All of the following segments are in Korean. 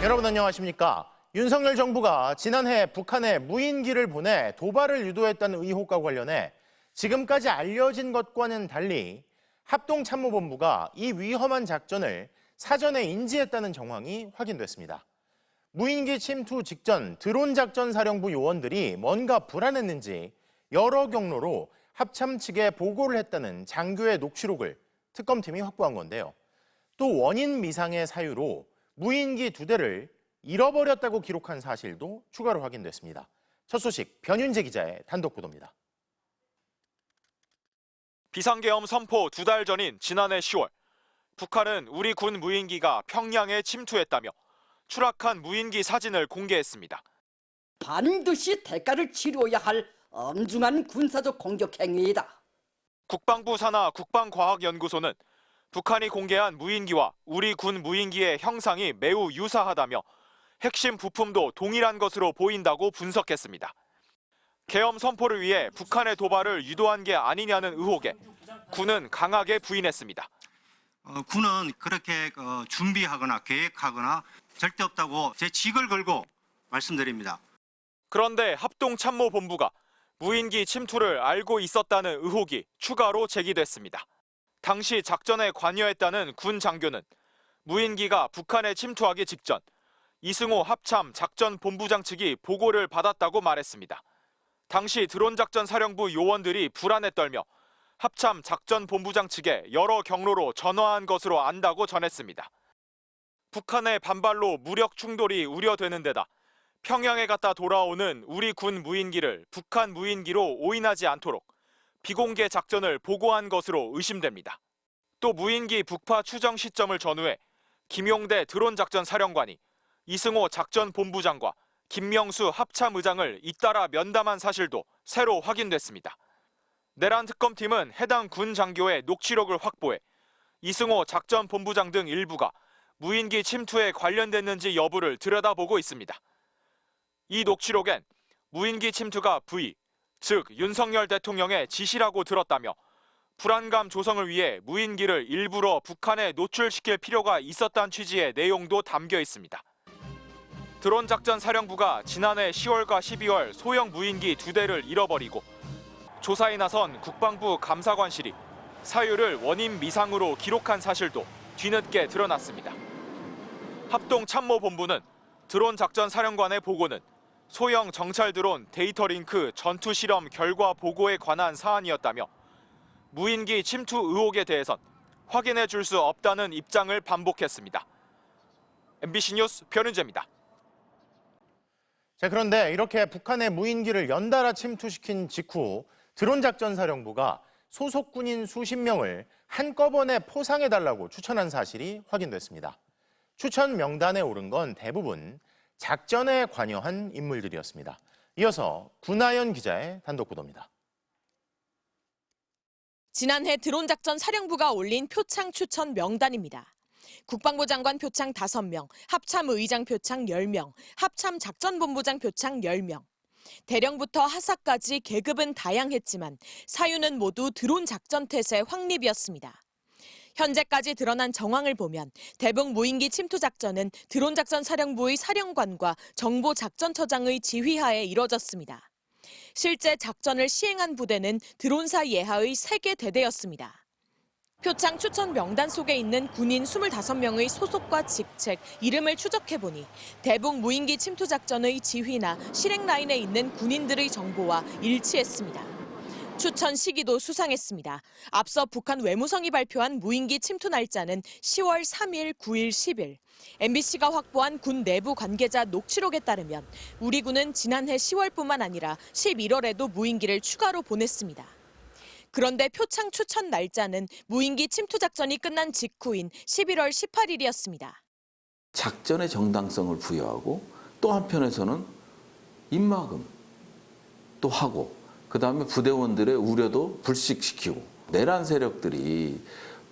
여러분 안녕하십니까? 윤석열 정부가 지난해 북한에 무인기를 보내 도발을 유도했다는 의혹과 관련해 지금까지 알려진 것과는 달리 합동참모본부가 이 위험한 작전을 사전에 인지했다는 정황이 확인됐습니다. 무인기 침투 직전 드론작전사령부 요원들이 뭔가 불안했는지 여러 경로로 합참 측에 보고를 했다는 장교의 녹취록을 특검팀이 확보한 건데요. 또 원인 미상의 사유로 무인기 2대를 잃어버렸다고 기록한 사실도 추가로 확인됐습니다. 첫 소식 변윤재 기자의 단독 보도입니다. 비상계엄 선포 2달 전인 지난해 10월, 북한은 우리 군 무인기가 평양에 침투했다며 추락한 무인기 사진을 공개했습니다. 반드시 대가를 치러야 할 엄중한 군사적 공격 행위이다. 국방부 산하 국방과학연구소는 북한이 공개한 무인기와 우리 군 무인기의 형상이 매우 유사하다며 핵심 부품도 동일한 것으로 보인다고 분석했습니다. 계엄 선포를 위해 북한의 도발을 유도한 게 아니냐는 의혹에 군은 강하게 부인했습니다. 군은 그렇게 준비하거나 계획하거나 절대 없다고 제 직을 걸고 말씀드립니다. 그런데 합동참모본부가 무인기 침투를 알고 있었다는 의혹이 추가로 제기됐습니다. 당시 작전에 관여했다는 군 장교는 무인기가 북한에 침투하기 직전 이승호 합참 작전본부장 측이 보고를 받았다고 말했습니다. 당시 드론작전 사령부 요원들이 불안에 떨며 합참 작전본부장 측에 여러 경로로 전화한 것으로 안다고 전했습니다. 북한의 반발로 무력 충돌이 우려되는 데다 평양에 갔다 돌아오는 우리 군 무인기를 북한 무인기로 오인하지 않도록 비공개 작전을 보고한 것으로 의심됩니다. 또 무인기 북파 추정 시점을 전후해 김용대 드론작전 사령관이 이승호 작전본부장과 김명수 합참의장을 잇따라 면담한 사실도 새로 확인됐습니다. 내란 특검팀은 해당 군 장교의 녹취록을 확보해 이승호 작전본부장 등 일부가 무인기 침투에 관련됐는지 여부를 들여다보고 있습니다. 이 녹취록엔 무인기 침투가 V, 즉 윤석열 대통령의 지시라고 들었다며 불안감 조성을 위해 무인기를 일부러 북한에 노출시킬 필요가 있었다는 취지의 내용도 담겨 있습니다. 드론작전사령부가 지난해 10월과 12월 소형 무인기 2대를 잃어버리고 조사에 나선 국방부 감사관실이 사유를 원인 미상으로 기록한 사실도 뒤늦게 드러났습니다. 합동참모본부는 드론작전사령관의 보고는 소형 정찰 드론 데이터 링크 전투 실험 결과 보고에 관한 사안이었다며 무인기 침투 의혹에 대해선 확인해 줄 수 없다는 입장을 반복했습니다. MBC 뉴스 변윤재입니다. 자, 그런데 이렇게 북한의 무인기를 연달아 침투시킨 직후 드론작전사령부가 소속 군인 수십 명을 한꺼번에 포상해달라고 추천한 사실이 확인됐습니다. 추천 명단에 오른 건 대부분 작전에 관여한 인물들이었습니다. 이어서 구나연 기자의 단독 보도입니다. 지난해 드론작전 사령부가 올린 표창 추천 명단입니다. 국방부 장관 표창 5명, 합참의장 표창 10명, 합참작전본부장 표창 10명. 대령부터 하사까지 계급은 다양했지만 사유는 모두 드론 작전 태세 확립이었습니다. 현재까지 드러난 정황을 보면 대북 무인기 침투 작전은 드론작전 사령부의 사령관과 정보작전처장의 지휘하에 이뤄졌습니다. 실제 작전을 시행한 부대는 드론사 예하의 3개 대대였습니다. 표창 추천 명단 속에 있는 군인 25명의 소속과 직책, 이름을 추적해보니 대북 무인기 침투 작전의 지휘나 실행 라인에 있는 군인들의 정보와 일치했습니다. 추천 시기도 수상했습니다. 앞서 북한 외무성이 발표한 무인기 침투 날짜는 10월 3일, 9일, 10일. MBC가 확보한 군 내부 관계자 녹취록에 따르면 우리 군은 지난해 10월뿐만 아니라 11월에도 무인기를 추가로 보냈습니다. 그런데 표창 추천 날짜는 무인기 침투 작전이 끝난 직후인 11월 18일이었습니다. 작전의 정당성을 부여하고 또 한편에서는 입막음 또 하고 그다음에 부대원들의 우려도 불식시키고 내란 세력들이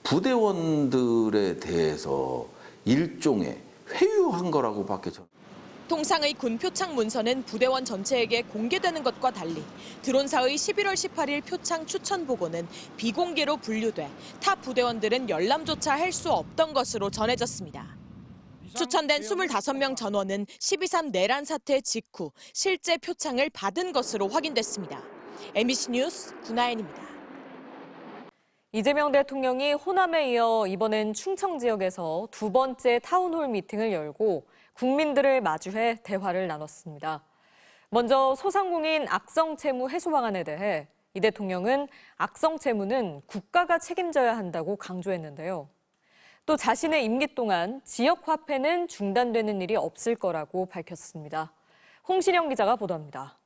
부대원들에 대해서 일종의 회유한 거라고 밖에 저는. 통상의 군 표창 문서는 부대원 전체에게 공개되는 것과 달리 드론사의 11월 18일 표창 추천 보고는 비공개로 분류돼 타 부대원들은 열람조차 할 수 없던 것으로 전해졌습니다. 추천된 25명 전원은 12.3 내란 사태 직후 실제 표창을 받은 것으로 확인됐습니다. MBC 뉴스 구나연입니다. 이재명 대통령이 호남에 이어 이번엔 충청 지역에서 두 번째 타운홀 미팅을 열고 국민들을 마주해 대화를 나눴습니다. 먼저 소상공인 악성 채무 해소 방안에 대해 이 대통령은 악성 채무는 국가가 책임져야 한다고 강조했는데요. 또 자신의 임기 동안 지역 화폐는 중단되는 일이 없을 거라고 밝혔습니다. 홍신영 기자가 보도합니다.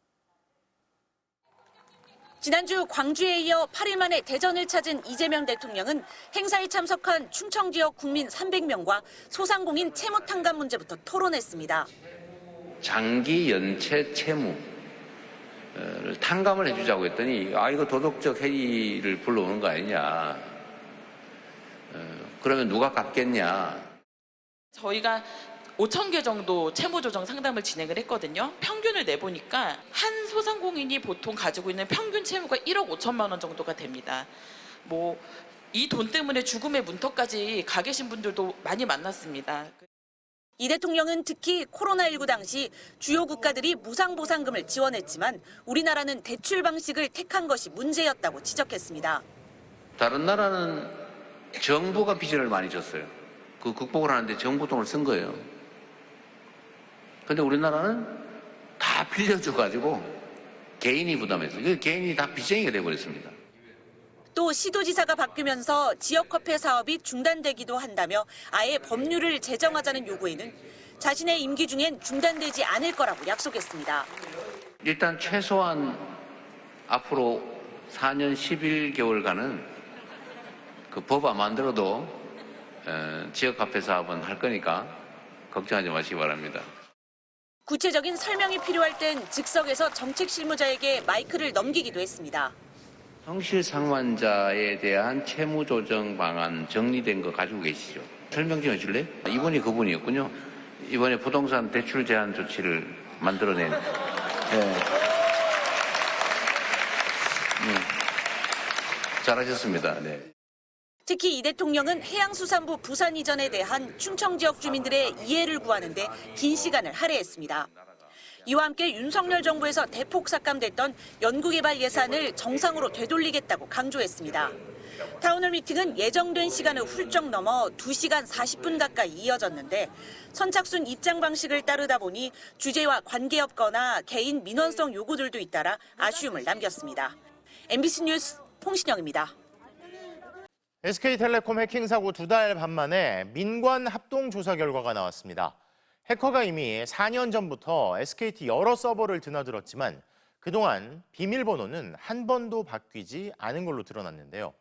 지난주 광주에 이어 8일 만에 대전을 찾은 이재명 대통령은 행사에 참석한 충청 지역 국민 300명과 소상공인 채무 탕감 문제부터 토론했습니다. 장기 연체 채무를 탕감을 해주자고 했더니 이거 도덕적 해이를 불러오는 거 아니냐. 그러면 누가 갚겠냐. 저희가 5,000개 정도 채무조정 상담을 진행을 했거든요. 평균을 내보니까 한 소상공인이 보통 가지고 있는 평균 채무가 1억 5천만 원 정도가 됩니다. 이 돈 때문에 죽음의 문턱까지 가 계신 분들도 많이 만났습니다. 이 대통령은 특히 코로나19 당시 주요 국가들이 무상보상금을 지원했지만 우리나라는 대출 방식을 택한 것이 문제였다고 지적했습니다. 다른 나라는 정부가 빚을 많이 졌어요. 그 극복을 하는데 정부 돈을 쓴 거예요. 근데 우리나라는 다 빌려줘가지고 개인이 부담했어요. 그 개인이 다 빚쟁이가 돼버렸습니다. 또 시도지사가 바뀌면서 지역화폐 사업이 중단되기도 한다며 아예 법률을 제정하자는 요구에는 자신의 임기 중엔 중단되지 않을 거라고 약속했습니다. 일단 최소한 앞으로 4년 11개월간은 그 법 안 만들어도 지역화폐 사업은 할 거니까 걱정하지 마시기 바랍니다. 구체적인 설명이 필요할 땐 즉석에서 정책실무자에게 마이크를 넘기기도 했습니다. 성실상환자에 대한 채무조정 방안 정리된 거 가지고 계시죠? 설명 좀 해줄래? 이분이 그분이었군요. 이번에 부동산 대출 제한 조치를 만들어낸. 잘하셨습니다. 네. 특히 이 대통령은 해양수산부 부산 이전에 대한 충청 지역 주민들의 이해를 구하는데 긴 시간을 할애했습니다. 이와 함께 윤석열 정부에서 대폭 삭감됐던 연구개발 예산을 정상으로 되돌리겠다고 강조했습니다. 타운홀 미팅은 예정된 시간을 훌쩍 넘어 2시간 40분 가까이 이어졌는데 선착순 입장 방식을 따르다 보니 주제와 관계없거나 개인 민원성 요구들도 잇따라 아쉬움을 남겼습니다. MBC 뉴스 홍신영입니다. SK텔레콤 해킹 사고 2달 반 만에 민관 합동 조사 결과가 나왔습니다. 해커가 이미 4년 전부터 SKT 여러 서버를 드나들었지만 그동안 비밀번호는 한 번도 바뀌지 않은 걸로 드러났는데요.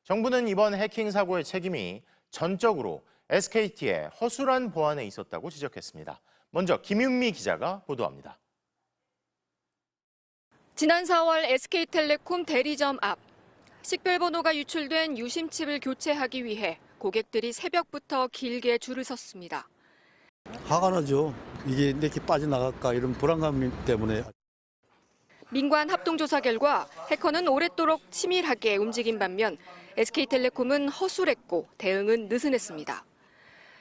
정부는 이번 해킹 사고의 책임이 전적으로 SKT의 허술한 보안에 있었다고 지적했습니다. 먼저 김윤미 기자가 보도합니다. 지난 4월 SK텔레콤 대리점 앞 식별번호가 유출된 유심칩을 교체하기 위해 고객들이 새벽부터 길게 줄을 섰습니다. 화가 나죠. 이게 내게 빠져나갈까 이런 불안감 때문에. 민관 합동조사 결과 해커는 오랫도록 치밀하게 움직인 반면 SK텔레콤은 허술했고 대응은 느슨했습니다.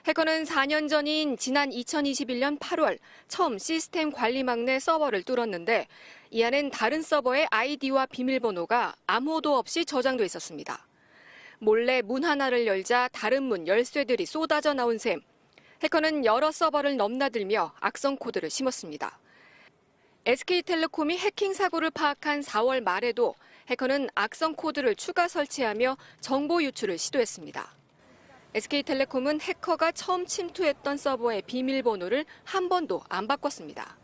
해커는 4년 전인 지난 2021년 8월 처음 시스템 관리망 내 서버를 뚫었는데 이 안엔 다른 서버의 아이디와 비밀번호가 아무도 없이 저장돼 있었습니다. 몰래 문 하나를 열자 다른 문 열쇠들이 쏟아져 나온 셈. 해커는 여러 서버를 넘나들며 악성 코드를 심었습니다. SK텔레콤이 해킹 사고를 파악한 4월 말에도 해커는 악성 코드를 추가 설치하며 정보 유출을 시도했습니다. SK텔레콤은 해커가 처음 침투했던 서버의 비밀번호를 한 번도 안 바꿨습니다.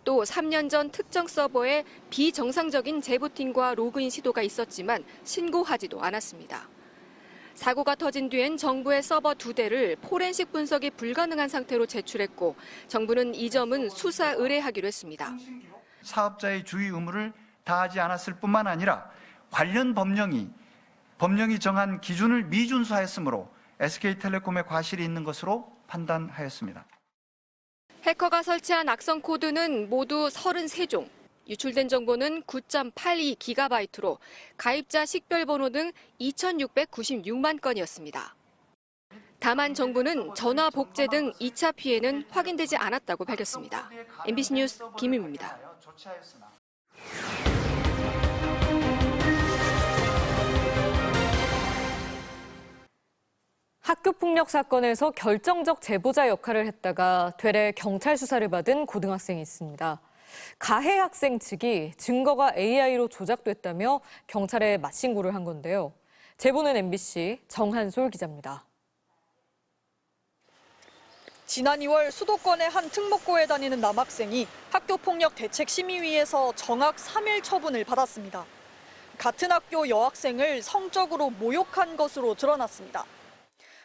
또 3년 전 특정 서버에 비정상적인 재부팅과 로그인 시도가 있었지만 신고하지도 않았습니다. 사고가 터진 뒤엔 정부의 서버 2대를 포렌식 분석이 불가능한 상태로 제출했고 정부는 이 점은 수사 의뢰하기로 했습니다. 사업자의 주의 의무를 다하지 않았을 뿐만 아니라 관련 법령이 정한 기준을 미준수하였으므로 SK텔레콤의 과실이 있는 것으로 판단하였습니다. 해커가 설치한 악성 코드는 모두 33종, 유출된 정보는 9.82GB로 가입자 식별번호 등 2,696만 건이었습니다. 다만 정부는 전화 복제 등 2차 피해는 확인되지 않았다고 밝혔습니다. MBC 뉴스 김유미입니다. 학교폭력 사건에서 결정적 제보자 역할을 했다가 되레 경찰 수사를 받은 고등학생이 있습니다. 가해 학생 측이 증거가 AI로 조작됐다며 경찰에 맞신고를 한 건데요. 제보는 MBC 정한솔 기자입니다. 지난 2월 수도권의 한 특목고에 다니는 남학생이 학교폭력대책심의위에서 정학 3일 처분을 받았습니다. 같은 학교 여학생을 성적으로 모욕한 것으로 드러났습니다.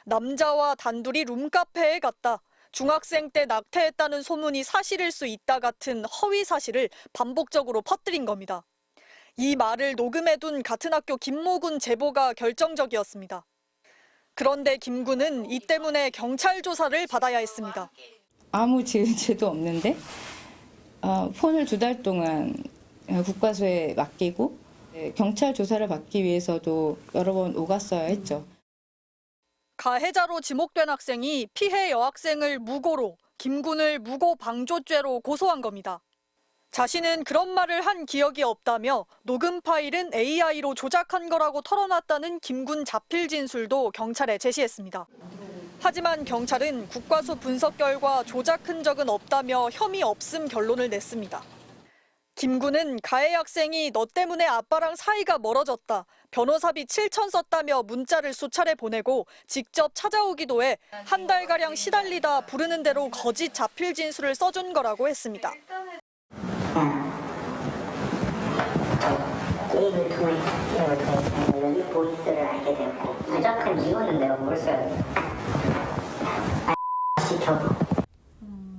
남자와 단둘이 룸카페에 갔다. 중학생 때 낙태했다는 소문이 사실일 수 있다 같은 허위 사실을 반복적으로 퍼뜨린 겁니다. 이 말을 녹음해둔 같은 학교 김모군 제보가 결정적이었습니다. 그런데 김 군은 이 때문에 경찰 조사를 받아야 했습니다. 아무 죄도 없는데 폰을 2달 동안 국과수에 맡기고 경찰 조사를 받기 위해서도 여러 번 오갔어야 했죠. 가해자로 지목된 학생이 피해 여학생을 무고로, 김 군을 무고 방조죄로 고소한 겁니다. 자신은 그런 말을 한 기억이 없다며 녹음 파일은 AI로 조작한 거라고 털어놨다는 김 군 자필 진술도 경찰에 제시했습니다. 하지만 경찰은 국과수 분석 결과 조작 흔적은 없다며 혐의 없음 결론을 냈습니다. 김 군은 가해 학생이 너 때문에 아빠랑 사이가 멀어졌다, 변호사비 7천 썼다며 문자를 수차례 보내고 직접 찾아오기도 해 한 달가량 시달리다 부르는 대로 거짓 자필 진술을 써준 거라고 했습니다. 게임을 통해 이 보이스를 알게 되고 조작한 이유는 내가 모르겠어요. 시켜.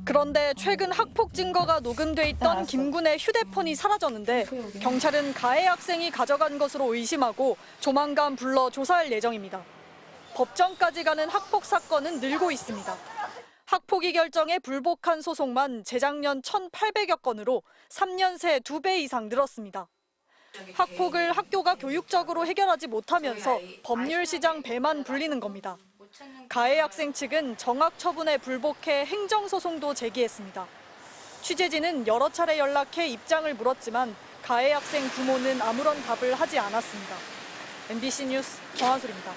그런데 최근 학폭 증거가 녹음돼 있던 김 군의 휴대폰이 사라졌는데 경찰은 가해 학생이 가져간 것으로 의심하고 조만간 불러 조사할 예정입니다. 법정까지 가는 학폭 사건은 늘고 있습니다. 학폭위 결정에 불복한 소송만 재작년 1,800여 건으로 3년 새 2배 이상 늘었습니다. 학폭을 학교가 교육적으로 해결하지 못하면서 법률 시장 배만 불리는 겁니다. 가해 학생 측은 정학 처분에 불복해 행정소송도 제기했습니다. 취재진은 여러 차례 연락해 입장을 물었지만 가해 학생 부모는 아무런 답을 하지 않았습니다. MBC 뉴스 정한솔입니다.